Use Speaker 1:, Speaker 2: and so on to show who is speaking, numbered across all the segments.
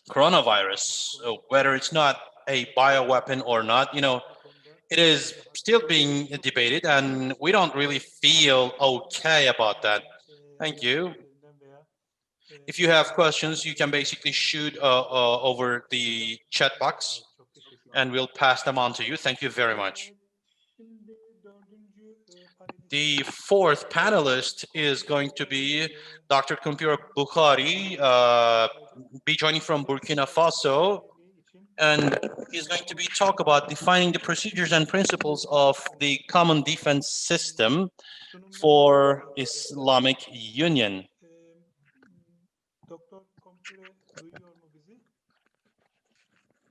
Speaker 1: coronavirus, whether it's not a bioweapon or not, it is still being debated, and we don't really feel okay about that. Thank you. If you have questions, you can basically shoot over the chat box, and we'll pass them on to you. Thank you very much. The fourth panelist is going to be Dr. Compare Bukhari, be joining from Burkina Faso, and he's going to be talk about defining the procedures and principles of the common defense system for Islamic Union.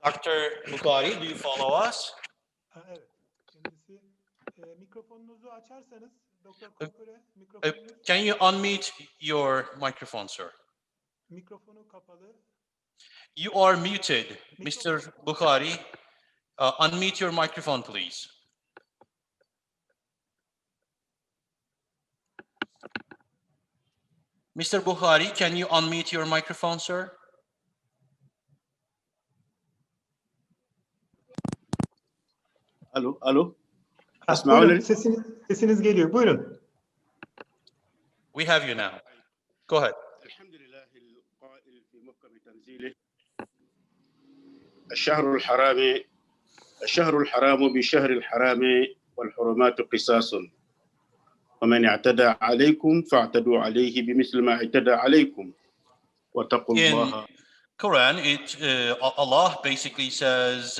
Speaker 1: Dr. Bukhari, do you follow us? Can you unmute your microphone, sir? You are muted, Mr. Bukhari. Unmute your microphone, please. Mr. Bukhari, can you unmute your microphone, sir?
Speaker 2: Alo, alo.
Speaker 3: Buyurun, sesiniz geliyor. Buyurun.
Speaker 1: We have you now. Go ahead.
Speaker 2: الشهر الحرام بشهر الحرام والحرمات قصاص ومن اعتدى عليكم فاعتدوا عليه بمثل ما اعتدى عليكم واتقوا الله.
Speaker 1: Quran, Allah basically says,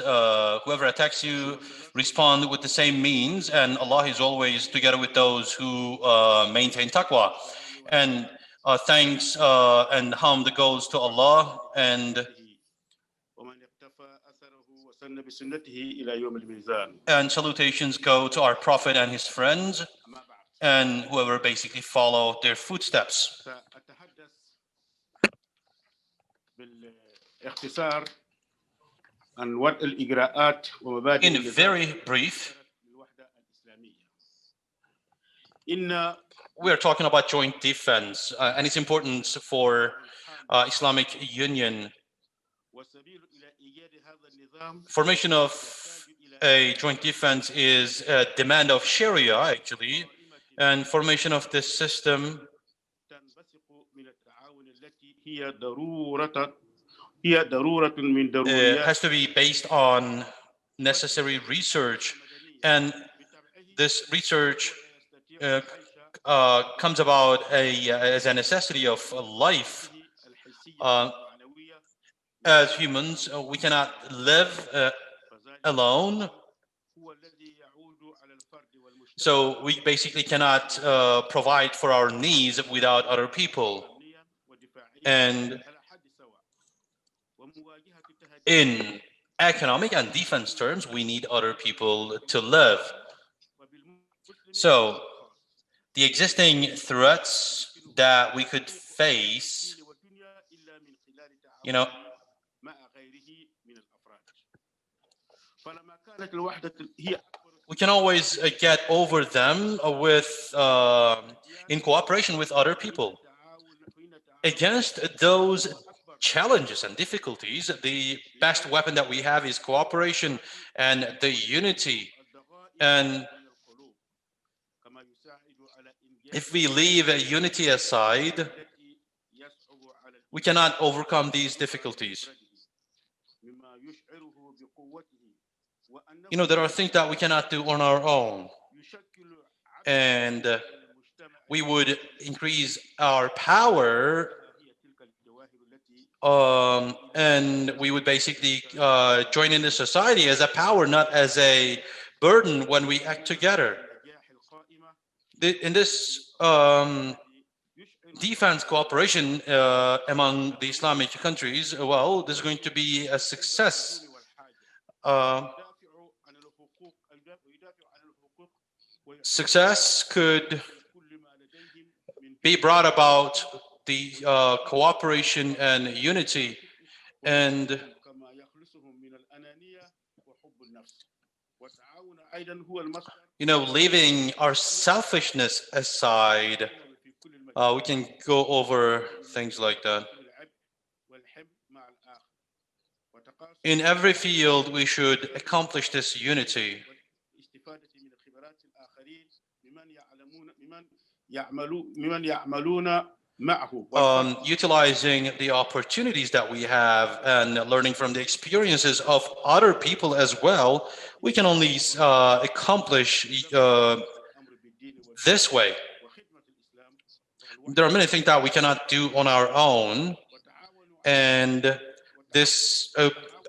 Speaker 1: whoever attacks you, respond with the same means, and Allah is always together with those who maintain taqwa. And thanks and hamd goes to Allah, and salutations go to our Prophet and his friends, and whoever basically follow their footsteps. In very brief, we are talking about joint defense, and its importance for Islamic Union. Formation of a joint defense is a demand of Sharia, actually, and formation of this system has to be based on necessary research, and this research comes about as a necessity of life. As humans, we cannot live alone, so we basically cannot provide for our needs without other people. And in economic and defense terms, we need other people to live. So the existing threats that we could face, we can always get over them with in cooperation with other people. Against those challenges and difficulties, the best weapon that we have is cooperation and the unity. And if we leave unity aside, we cannot overcome these difficulties. There are things that we cannot do on our own, and we would increase our power, and we would basically join in the society as a power, not as a burden when we act together. In this defense cooperation among the Islamic countries, well, this is going to be a success. Success could be brought about the cooperation and unity, and leaving our selfishness aside, we can go over things like that. In every field, we should accomplish this unity. Utilizing the opportunities that we have and learning from the experiences of other people as well, we can only accomplish this way. There are many things that we cannot do on our own, and this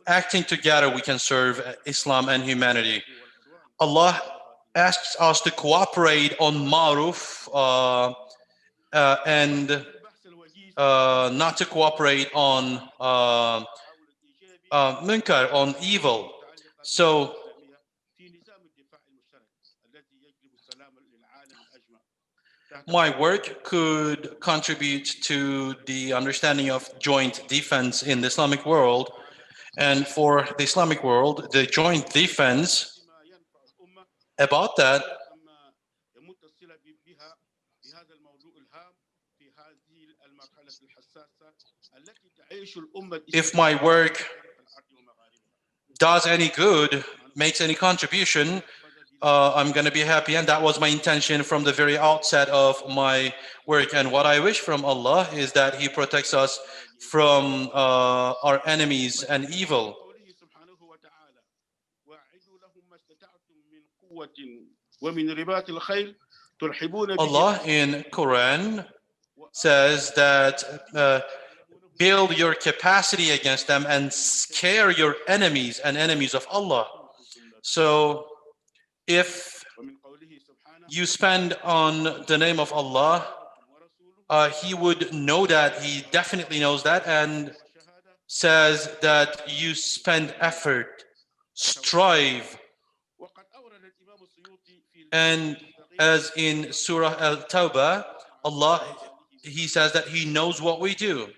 Speaker 1: acting together, we can serve Islam and humanity. Allah asks us to cooperate on ma'ruf and not to cooperate on munkar, on evil. So my work could contribute to the understanding of joint defense in the Islamic world. And for the Islamic world, the joint defense, about that, if my work does any good, makes any contribution, I'm going to be happy. And that was my intention from the very outset of my work. And what I wish from Allah is that He protects us from our enemies and evil. Allah in Quran says that build your capacity against them and scare your enemies and enemies of Allah. So if you spend on the name of Allah, He would know that, He definitely knows that, and says that you spend effort, strive. And as in Surah Al-Tawbah, Allah, He says that He knows what we do.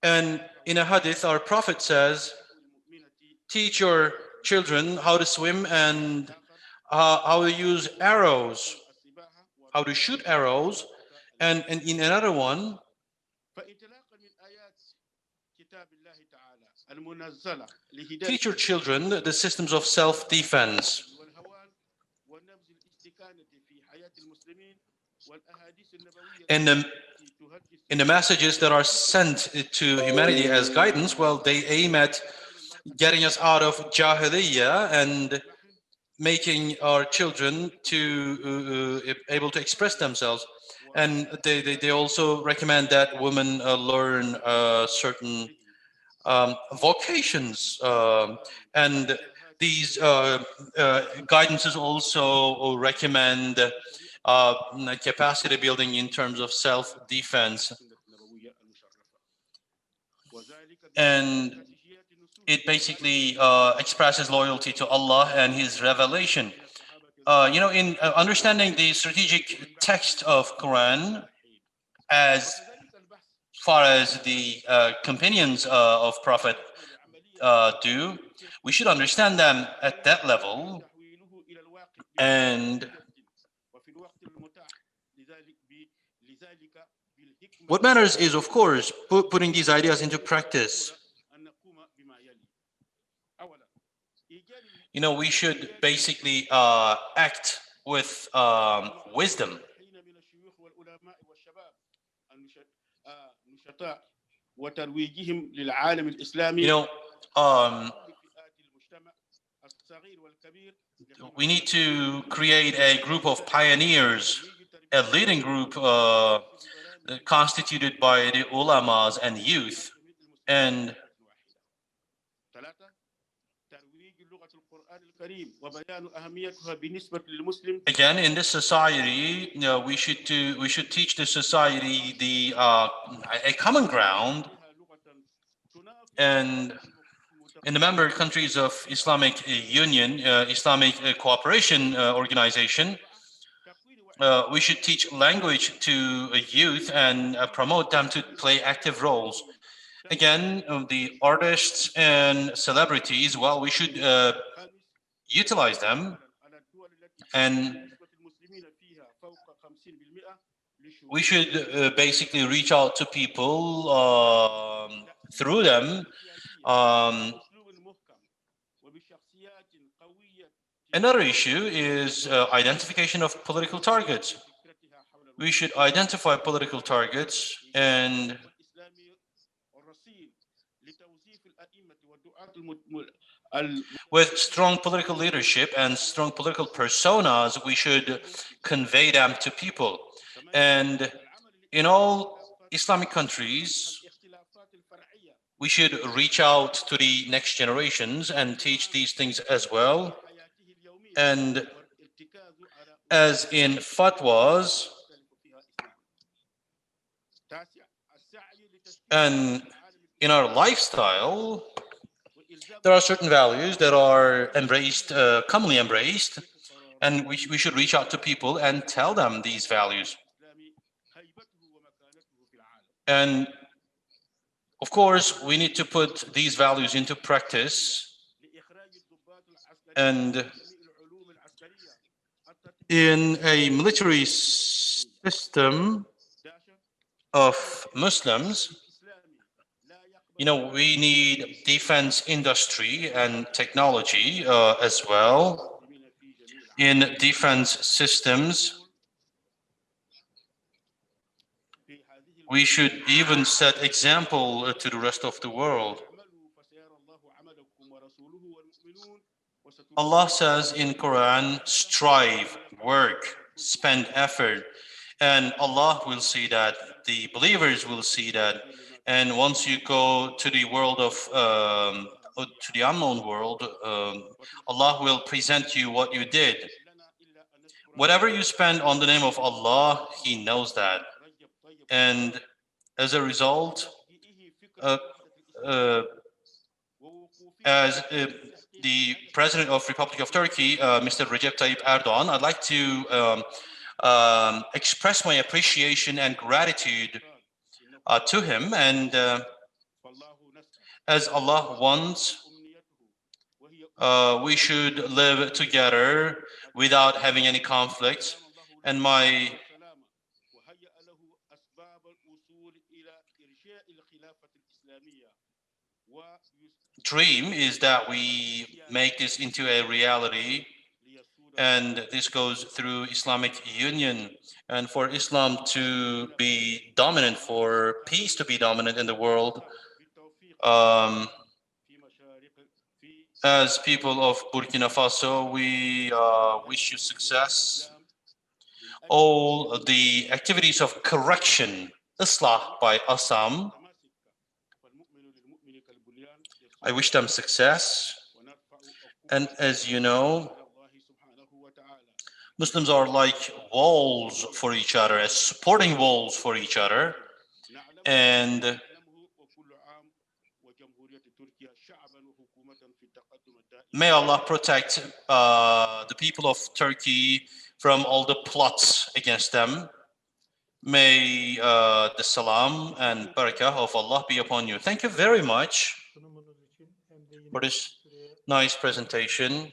Speaker 1: And in a hadith, our Prophet says, teach your children how to swim and how to use arrows, how to shoot arrows. And in another one, teach your children the systems of self-defense. And in the messages that are sent to humanity as guidance, well, they aim at getting us out of Jahiliyyah and making our children to able to express themselves. And they also recommend that women learn certain vocations. And these guidances also recommend capacity building in terms of self-defense. And it basically expresses loyalty to Allah and His revelation. In understanding the strategic text of Quran, as far as the companions of Prophet do, we should understand them at that level. And what matters is, of course, putting these ideas into practice. We should basically act with wisdom. We need to create a group of pioneers, a leading group constituted by the ulamas and youth. And again, in this society, we should teach the society a common ground. And in the member countries of Islamic Union, Islamic Cooperation Organization, we should teach language to youth and promote them to play active roles. Again, the artists and celebrities, well, we should utilize them, and we should basically reach out to people through them. Another issue is identification of political targets. We should identify political targets and with strong political leadership and strong political personas, we should convey them to people. And in all Islamic countries, we should reach out to the next generations and teach these things as well. And as in fatwas and in our lifestyle, there are certain values that are embraced, commonly embraced, and we should reach out to people and tell them these values. And of course, we need to put these values into practice. And in a military system of Muslims, we need defense industry and technology as well. In defense systems, we should even set example to the rest of the world. Allah says in Quran, strive, work, spend effort, and Allah will see that, the believers will see that. And once you go to the world of, to the unknown world, Allah will present you what you did. Whatever you spend on the name of Allah, He knows that. And as a result, as the President of Republic of Turkey, Mr. Recep Tayyip Erdogan, I'd like to express my appreciation and gratitude to him. And as Allah wants, we should live together without having any conflict. And my dream is that we make this into a reality, and this goes through Islamic union, and for Islam to be dominant, for peace to be dominant in the world. As people of Burkina Faso, we wish you success. All the activities of correction, Islah by ASSAM, I wish them success. And as you know, Muslims are like walls for each other, as supporting walls for each other. And may Allah protect the people of Turkey from all the plots against them. May the salam and barakah of Allah be upon you. Thank you very much for this nice presentation.